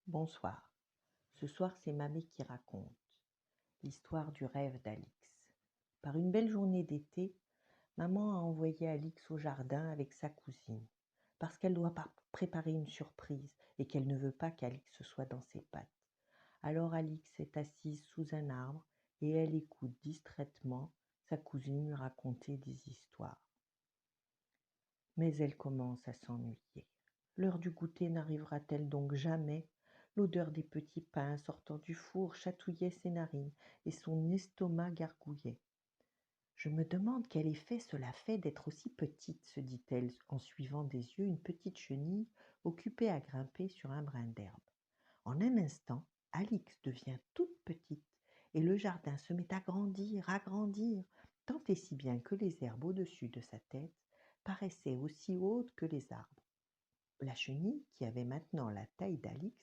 Bonsoir. Ce soir, c'est Mamie qui raconte l'histoire du rêve d'Alix. Par une belle journée d'été, maman a envoyé Alix au jardin avec sa cousine, parce qu'elle doit préparer une surprise et qu'elle ne veut pas qu'Alix soit dans ses pattes. Alors Alix est assise sous un arbre et elle écoute distraitement sa cousine lui raconter des histoires. Mais elle commence à s'ennuyer. L'heure du goûter n'arrivera-t-elle donc jamais? L'odeur des petits pains sortant du four chatouillait ses narines et son estomac gargouillait. Je me demande quel effet cela fait d'être aussi petite, se dit-elle en suivant des yeux une petite chenille occupée à grimper sur un brin d'herbe. En un instant, Alix devient toute petite et le jardin se met à grandir, tant et si bien que les herbes au-dessus de sa tête paraissaient aussi hautes que les arbres. La chenille, qui avait maintenant la taille d'Alix,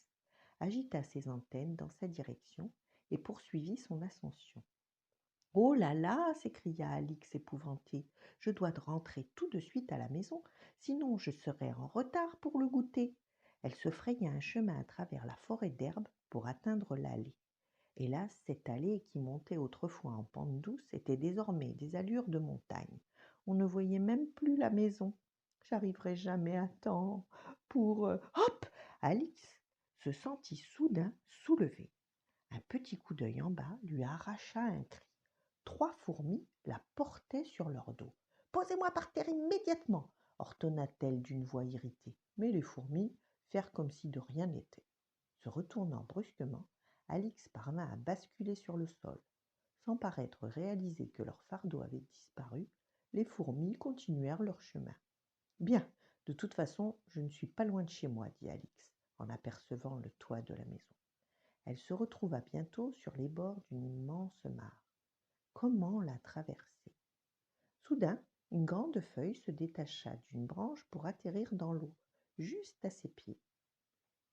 agita ses antennes dans sa direction et poursuivit son ascension. « Oh là là !» s'écria Alix épouvantée. « Je dois rentrer tout de suite à la maison, sinon je serai en retard pour le goûter. » Elle se fraya un chemin à travers la forêt d'herbes pour atteindre l'allée. Hélas, cette allée qui montait autrefois en pente douce était désormais des allures de montagne. On ne voyait même plus la maison. J'arriverai jamais à temps pour... Hop! Alix se sentit soudain soulevée. Un petit coup d'œil en bas lui arracha un cri. 3 fourmis la portaient sur leur dos. « Posez-moi par terre immédiatement !» ordonna-t-elle d'une voix irritée. Mais les fourmis firent comme si de rien n'était. Se retournant brusquement, Alix parvint à basculer sur le sol. Sans paraître réaliser que leur fardeau avait disparu, les fourmis continuèrent leur chemin. « Bien, de toute façon, je ne suis pas loin de chez moi, dit Alix, en apercevant le toit de la maison. Elle se retrouva bientôt sur les bords d'une immense mare. Comment la traverser? Soudain, une grande feuille se détacha d'une branche pour atterrir dans l'eau, juste à ses pieds.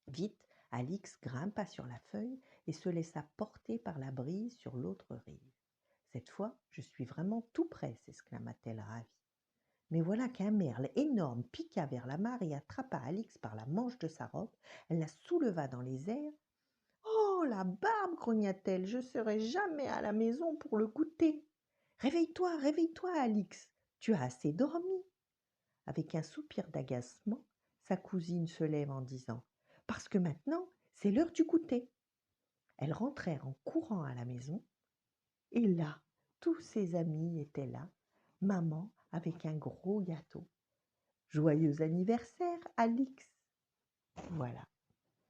Vite, Alix grimpa sur la feuille et se laissa porter par la brise sur l'autre rive. « Cette fois, je suis vraiment tout près !» s'exclama-t-elle ravie. Mais voilà qu'un merle énorme piqua vers la mare et attrapa Alix par la manche de sa robe. Elle la souleva dans les airs. « Oh, la barbe !» grogna-t-elle. « Je serai jamais à la maison pour le goûter. »« Réveille-toi, Alix, tu as assez dormi. » Avec un soupir d'agacement, sa cousine se lève en disant « Parce que maintenant, c'est l'heure du goûter. » Elles rentrèrent en courant à la maison, et là, tous ses amis étaient là, maman avec un gros gâteau. « Joyeux anniversaire, Alix !» Voilà.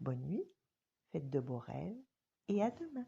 Bonne nuit, faites de beaux rêves, et à demain.